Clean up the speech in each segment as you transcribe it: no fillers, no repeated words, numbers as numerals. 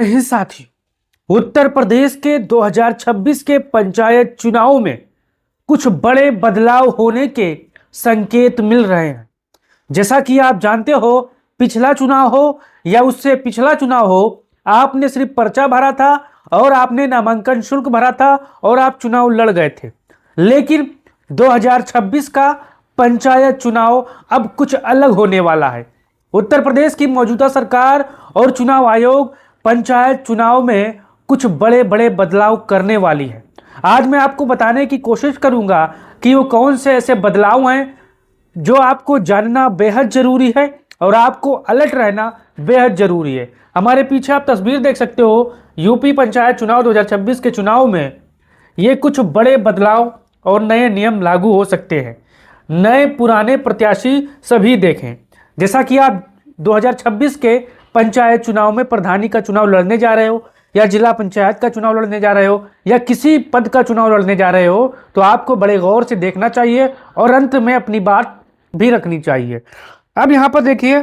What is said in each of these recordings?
रहे साथी, उत्तर प्रदेश के 2026 के पंचायत चुनाव में कुछ बड़े बदलाव होने के संकेत मिल रहे हैं। जैसा कि आप जानते हो, पिछला चुनाव हो या उससे पिछला चुनाव हो, आपने सिर्फ पर्चा भरा था और आपने नामांकन शुल्क भरा था और आप चुनाव लड़ गए थे। लेकिन 2026 का पंचायत चुनाव अब कुछ अलग होने वाला है। उत्तर प्रदेश की मौजूदा सरकार और चुनाव आयोग पंचायत चुनाव में कुछ बड़े बड़े बदलाव करने वाली है। आज मैं आपको बताने की कोशिश करूंगा कि वो कौन से ऐसे बदलाव हैं जो आपको जानना बेहद जरूरी है और आपको अलर्ट रहना बेहद जरूरी है। हमारे पीछे आप तस्वीर देख सकते हो, यूपी पंचायत चुनाव 2026 के चुनाव में ये कुछ बड़े बदलाव और नए नियम लागू हो सकते हैं। नए पुराने प्रत्याशी सभी देखें। जैसा कि आप 2026 के पंचायत चुनाव में प्रधानी का चुनाव लड़ने जा रहे हो या जिला पंचायत का चुनाव लड़ने जा रहे हो या किसी पद का चुनाव लड़ने जा रहे हो, तो आपको बड़े गौर से देखना चाहिए और अंत में अपनी बात भी रखनी चाहिए। अब यहाँ पर देखिए,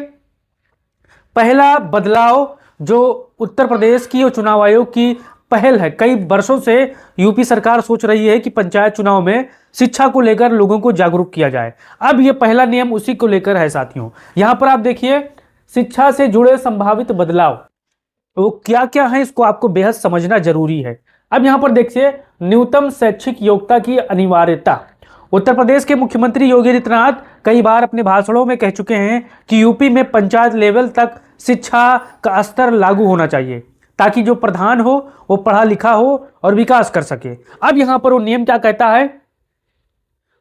पहला बदलाव जो उत्तर प्रदेश की और चुनाव आयोग की पहल है। कई वर्षों से यूपी सरकार सोच रही है कि पंचायत चुनाव में शिक्षा को लेकर लोगों को जागरूक किया जाए। अब ये पहला नियम उसी को लेकर है साथियों। यहाँ पर आप देखिए, शिक्षा से जुड़े संभावित बदलाव वो क्या क्या है, इसको आपको बेहद समझना जरूरी है। अब यहाँ पर देखिए, न्यूनतम शैक्षिक योग्यता की अनिवार्यता। उत्तर प्रदेश के मुख्यमंत्री योगी आदित्यनाथ कई बार अपने भाषणों में कह चुके हैं कि यूपी में पंचायत लेवल तक शिक्षा का स्तर लागू होना चाहिए ताकि जो प्रधान हो वो पढ़ा लिखा हो और विकास कर सके। अब यहाँ पर वो नियम क्या कहता है,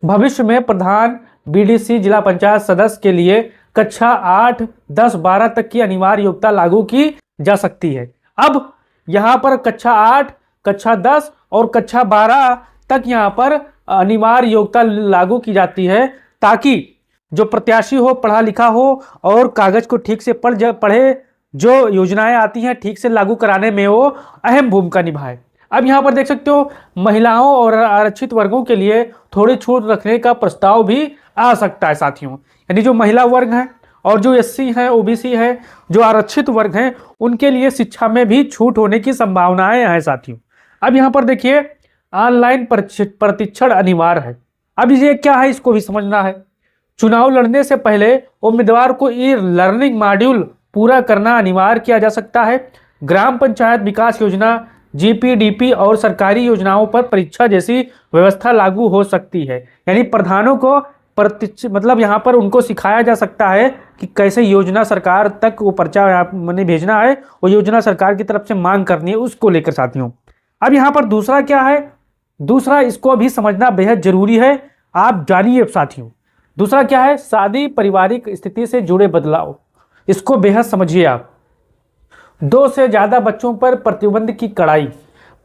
भविष्य में प्रधान बीडीसी जिला पंचायत सदस्य के लिए कक्षा 8, 10, 12 तक की अनिवार्य योग्यता लागू की जा सकती है। अब यहाँ पर कक्षा 8, कक्षा 10 और कक्षा 12 तक यहाँ पर अनिवार्य योग्यता लागू की जाती है ताकि जो प्रत्याशी हो पढ़ा लिखा हो और कागज को ठीक से पढ़े, जो योजनाएं आती हैं ठीक से लागू कराने में वो अहम भूमिका निभाए। अब यहाँ पर देख सकते हो, महिलाओं और आरक्षित वर्गों के लिए थोड़ी छूट रखने का प्रस्ताव भी आ सकता है साथियों। यानी जो महिला वर्ग है और जो एससी है, ओबीसी है, जो आरक्षित वर्ग हैं, उनके लिए शिक्षा में भी छूट होने की संभावनाएं हैं साथियों। अब यहाँ पर देखिए, ऑनलाइन प्रशिक्षण अनिवार्य है। अब ये क्या है, इसको भी समझना है। चुनाव लड़ने से पहले उम्मीदवार को ई लर्निंग मॉड्यूल पूरा करना अनिवार्य किया जा सकता है। ग्राम पंचायत विकास योजना, जीपीडीपी और सरकारी योजनाओं पर परीक्षा जैसी व्यवस्था लागू हो सकती है। यानी प्रधानों को मतलब यहाँ पर उनको सिखाया जा सकता है कि कैसे योजना सरकार तक वो पर्चा मैंने भेजना है, वो योजना सरकार की तरफ से मांग करनी है, उसको लेकर साथियों। अब यहाँ पर दूसरा क्या है, दूसरा इसको भी समझना बेहद जरूरी है, आप जानिए साथियों। दूसरा क्या है, शादी पारिवारिक स्थिति से जुड़े बदलाव, इसको बेहद समझिए आप। 2 से ज्यादा बच्चों पर प्रतिबंध की कड़ाई।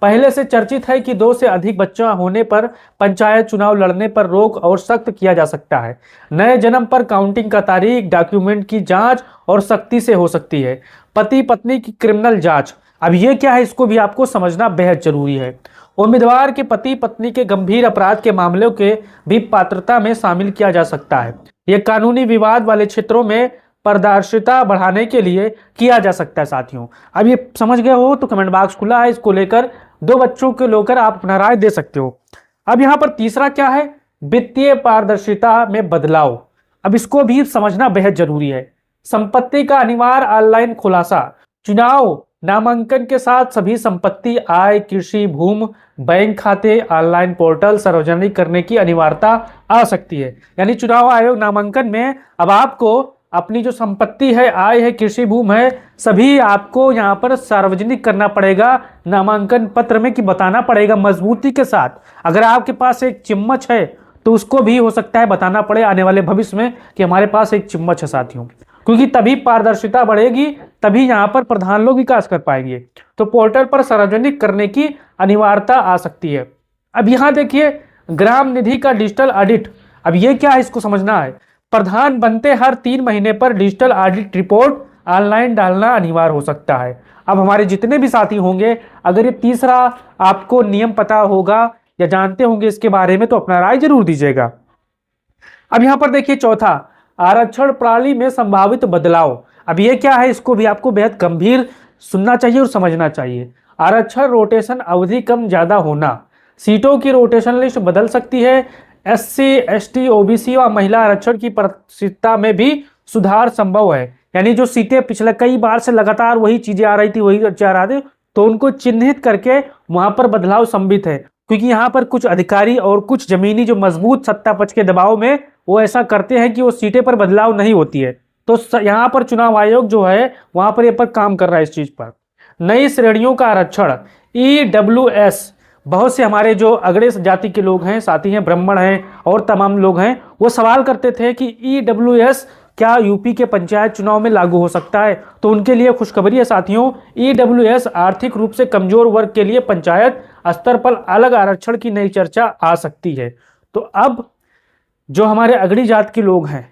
पहले से चर्चित है कि 2 से अधिक बच्चा होने पर पंचायत चुनाव लड़ने पर रोक और सख्त किया जा सकता है। नए जन्म पर काउंटिंग का तारीख, डॉक्यूमेंट की जांच और सख्ती से हो सकती है। पति पत्नी की क्रिमिनल जांच, अब ये क्या है, इसको भी आपको समझना बेहद जरूरी है। उम्मीदवार के पति पत्नी के गंभीर अपराध के मामलों के भी पात्रता में शामिल किया जा सकता है। यह कानूनी विवाद वाले क्षेत्रों में पारदर्शिता बढ़ाने के लिए किया जा सकता है साथियों। अब ये समझ गए हो तो कमेंट बॉक्स खुला है, इसको लेकर 2 बच्चों को लेकर आप अपना राय दे सकते हो। अब यहाँ पर तीसरा क्या है, वित्तीय पारदर्शिता में बदलाव। अब इसको भी समझना बेहद जरूरी है। संपत्ति का अनिवार्य ऑनलाइन खुलासा। चुनाव नामांकन के साथ सभी संपत्ति, आय, कृषि भूमि, बैंक खाते, ऑनलाइन पोर्टल सार्वजनिक करने की अनिवार्यता आ सकती है। यानी चुनाव आयोग नामांकन में अब आपको अपनी जो संपत्ति है, आय है, कृषि भूमि है, सभी आपको यहाँ पर सार्वजनिक करना पड़ेगा नामांकन पत्र में, कि बताना पड़ेगा मजबूती के साथ। अगर आपके पास एक चिम्मच है तो उसको भी हो सकता है बताना पड़े आने वाले भविष्य में कि हमारे पास एक चिम्मच है साथियों, क्योंकि तभी पारदर्शिता बढ़ेगी, तभी यहाँ पर प्रधान लोग विकास कर पाएंगे। तो पोर्टल पर सार्वजनिक करने की अनिवार्यता आ सकती है। अब यहाँ देखिए, ग्राम निधि का डिजिटल ऑडिट। अब ये क्या है, इसको समझना है। प्रधान बनते हर 3 महीने पर डिजिटल ऑडिट रिपोर्ट ऑनलाइन डालना अनिवार्य हो सकता है। अब हमारे जितने भी साथी होंगे, अगर ये तीसरा आपको नियम पता होगा या जानते होंगे इसके बारे में, तो अपना राय जरूर दीजिएगा। अब यहाँ पर देखिए, चौथा, आरक्षण प्रणाली में संभावित बदलाव। अब ये क्या है, इसको भी आपको बेहद गंभीर सुनना चाहिए और समझना चाहिए। आरक्षण रोटेशन अवधि कम ज्यादा होना, सीटों की रोटेशन लिस्ट बदल सकती है। एससी, एसटी, ओबीसी और महिला आरक्षण की प्राथमिकता में भी सुधार संभव है। यानी जो सीटें पिछले कई बार से लगातार वही चीजें आ रही थी, वही चाह रहे थे, तो उनको चिन्हित करके वहां पर बदलाव संभवित है। क्योंकि यहाँ पर कुछ अधिकारी और कुछ जमीनी जो मजबूत सत्ता पक्ष के दबाव में वो ऐसा करते हैं कि वो सीटें पर बदलाव नहीं होती है। तो यहाँ पर चुनाव आयोग जो है वहां पर ये पर काम कर रहा है इस चीज पर। नई श्रेणियों का आरक्षण, EWS, बहुत से हमारे जो अगड़े जाति के लोग हैं, साथी हैं, ब्राह्मण हैं और तमाम लोग हैं, वो सवाल करते थे कि EWS क्या यूपी के पंचायत चुनाव में लागू हो सकता है। तो उनके लिए खुशखबरी है साथियों, EWS आर्थिक रूप से कमजोर वर्ग के लिए पंचायत स्तर पर अलग आरक्षण की नई चर्चा आ सकती है। तो अब जो हमारे अगड़ी जात के लोग हैं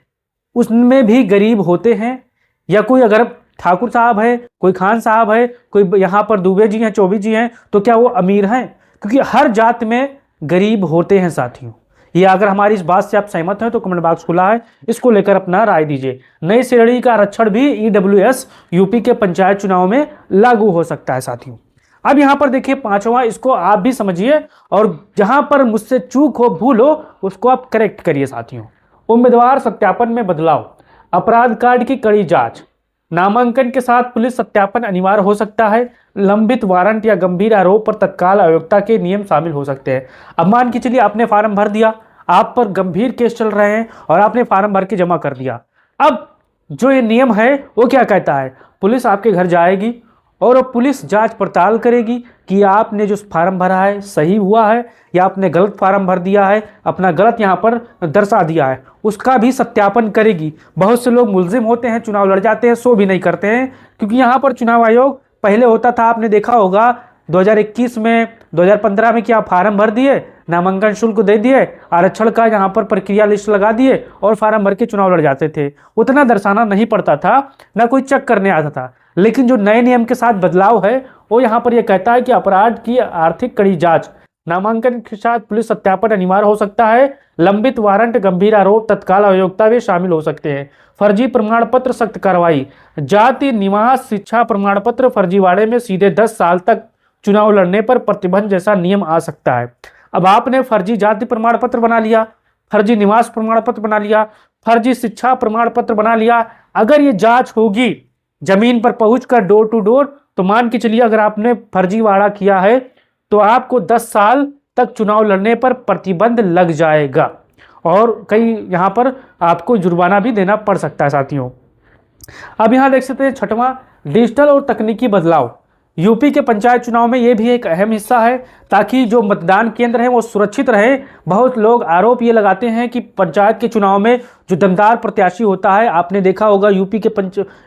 उसमें भी गरीब होते हैं, या कोई अगर ठाकुर साहब है, कोई खान साहब है, कोई यहाँ पर दुबे जी हैं, चौबे जी हैं, तो क्या वो अमीर हैं? क्योंकि हर जात में गरीब होते हैं साथियों। ये अगर हमारी इस बात से आप सहमत हैं तो कमेंट बॉक्स खुला है, इसको लेकर अपना राय दीजिए। नई श्रेणी का आरक्षण भी EWS यूपी के पंचायत चुनाव में लागू हो सकता है साथियों। अब यहां पर देखिए पांचवा, इसको आप भी समझिए और जहां पर मुझसे चूक हो, भूल हो, उसको आप करेक्ट करिए साथियों। उम्मीदवार सत्यापन में बदलाव, अपराध कार्ड की कड़ी जांच, नामांकन के साथ पुलिस सत्यापन अनिवार्य हो सकता है, लंबित वारंट या गंभीर आरोप पर तत्काल अयोग्यता के नियम शामिल हो सकते हैं। अब मान के चलिए आपने फार्म भर दिया, आप पर गंभीर केस चल रहे हैं और आपने फार्म भर के जमा कर दिया। अब जो ये नियम है वो क्या कहता है, पुलिस आपके घर जाएगी और पुलिस जांच पड़ताल करेगी कि आपने जो फार्म भरा है सही हुआ है या आपने गलत फार्म भर दिया है, अपना गलत यहाँ पर दर्शा दिया है, उसका भी सत्यापन करेगी। बहुत से लोग मुलजिम होते हैं, चुनाव लड़ जाते हैं, सो भी नहीं करते हैं। क्योंकि यहाँ पर चुनाव आयोग पहले होता था, आपने देखा होगा 2021 में, 2015 में क्या फार्म भर दिए, नामांकन शुल्क दे दिए, आरक्षण का यहाँ पर प्रक्रिया लिस्ट लगा दिए और फार्म भर के चुनाव लड़ जाते थे। उतना दर्शाना नहीं पड़ता था, ना कोई चेक करने आता था। लेकिन जो नए नियम के साथ बदलाव है वो यहाँ पर यह कहता है कि अपराध की आर्थिक कड़ी जांच, नामांकन के साथ पुलिस सत्यापन अनिवार्य हो सकता है, लंबित वारंट, गंभीर आरोप, तत्काल अयोग्यता भी शामिल हो सकते हैं। फर्जी प्रमाण पत्र सख्त कार्रवाई, जाति निवास शिक्षा प्रमाण पत्र फर्जीवाड़े में सीधे 10 साल तक चुनाव लड़ने पर प्रतिबंध जैसा नियम आ सकता है। अब आपने फर्जी जाति प्रमाण पत्र बना लिया, फर्जी निवास प्रमाण पत्र बना लिया, फर्जी शिक्षा प्रमाण पत्र बना लिया, अगर ये जांच होगी जमीन पर पहुंचकर डोर टू डोर, तो मान के चलिए अगर आपने फर्जीवाड़ा किया है तो आपको 10 साल तक चुनाव लड़ने पर प्रतिबंध लग जाएगा और कई यहाँ पर आपको जुर्माना भी देना पड़ सकता है साथियों। अब यहाँ देख सकते हैं छठवां, डिजिटल और तकनीकी बदलाव। यूपी के पंचायत चुनाव में ये भी एक अहम हिस्सा है ताकि जो मतदान केंद्र है वो सुरक्षित रहे। बहुत लोग आरोप ये लगाते हैं कि पंचायत के चुनाव में जो दमदार प्रत्याशी होता है, आपने देखा होगा यूपी के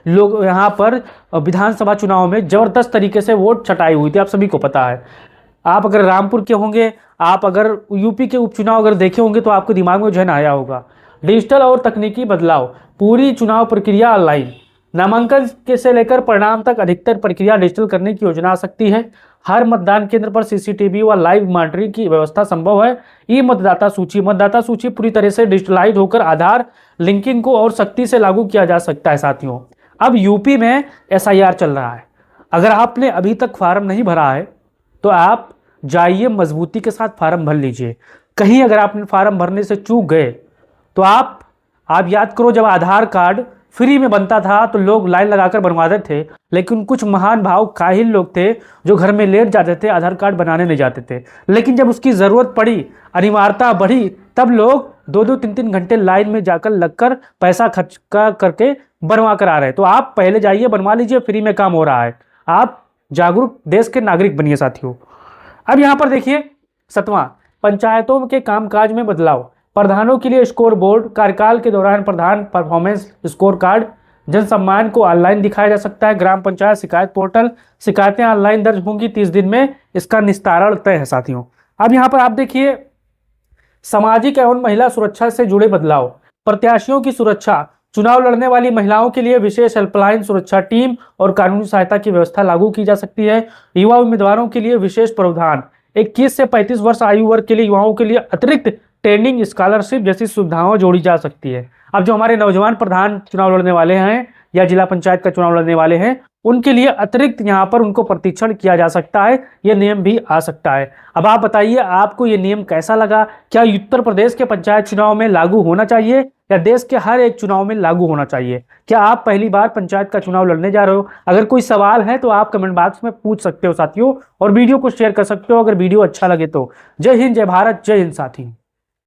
लोग यहाँ पर विधानसभा चुनाव में जबरदस्त तरीके से वोट छटाई हुई थी, आप सभी को पता है। आप अगर रामपुर के होंगे, आप अगर यूपी के उपचुनाव अगर देखे होंगे तो आपके दिमाग में जो है ना आया होगा। डिजिटल और तकनीकी बदलाव, पूरी चुनाव प्रक्रिया ऑनलाइन, नामांकन के से लेकर परिणाम तक अधिकतर प्रक्रिया डिजिटल करने की योजना आ सकती है। हर मतदान केंद्र पर CCTV व लाइव मॉनिटरिंग की व्यवस्था संभव है। ई मतदाता सूची पूरी तरह से डिजिटलाइज होकर आधार लिंकिंग को और सख्ती से लागू किया जा सकता है साथियों। अब यूपी में SIR चल रहा है, अगर आपने अभी तक फार्म नहीं भरा है तो आप जाइए मजबूती के साथ फार्म भर लीजिए। कहीं अगर आपने फार्म भरने से चूक गए तो आप याद करो, जब आधार कार्ड फ्री में बनता था तो लोग लाइन लगाकर बनवाते थे, लेकिन कुछ महान भाव काहिल लोग थे जो घर में लेट जाते थे, आधार कार्ड बनाने नहीं जाते थे। लेकिन जब उसकी ज़रूरत पड़ी, अनिवार्यता बढ़ी, तब लोग 2-2, 3-3 घंटे लाइन में जाकर लगकर पैसा खर्च करके बनवा कर आ रहे हैं। तो आप पहले जाइए बनवा लीजिए, फ्री में काम हो रहा है। आप जागरूक देश के नागरिक बनिए साथियों। अब यहाँ पर देखिए सतवां, पंचायतों के कामकाज में बदलाव। प्रधानों के लिए स्कोर बोर्ड, कार्यकाल के दौरान प्रधान परफॉर्मेंस स्कोर कार्ड, जन सम्मान को ऑनलाइन दिखाया जा सकता है। ग्राम पंचायत शिकायत पोर्टल, शिकायतें ऑनलाइन दर्ज होंगी, 30 दिन में इसका निस्तारण तय है साथियों। अब यहाँ पर आप देखिए सामाजिक एवं महिला सुरक्षा से जुड़े बदलाव। प्रत्याशियों की सुरक्षा, चुनाव लड़ने वाली महिलाओं के लिए विशेष हेल्पलाइन सुरक्षा टीम और कानूनी सहायता की व्यवस्था लागू की जा सकती है। युवा उम्मीदवारों के लिए विशेष प्रावधान, 21 से 35 वर्ष आयु वर्ग के लिए युवाओं के लिए अतिरिक्त ट्रेनिंग, स्कॉलरशिप जैसी सुविधाओं जोड़ी जा सकती है। अब जो हमारे नौजवान प्रधान चुनाव लड़ने वाले हैं, या जिला पंचायत का चुनाव लड़ने वाले हैं, उनके लिए अतिरिक्त यहाँ पर उनको प्रशिक्षण किया जा सकता है, ये नियम भी आ सकता है। अब आप बताइए आपको ये नियम कैसा लगा? क्या उत्तर प्रदेश के पंचायत चुनाव में लागू होना चाहिए या देश के हर एक चुनाव में लागू होना चाहिए? क्या आप पहली बार पंचायत का चुनाव लड़ने जा रहे हो? अगर कोई सवाल है तो आप कमेंट बॉक्स में पूछ सकते हो साथियों, और वीडियो को शेयर कर सकते हो अगर वीडियो अच्छा लगे तो। जय हिंद, जय भारत, जय हिंद साथी।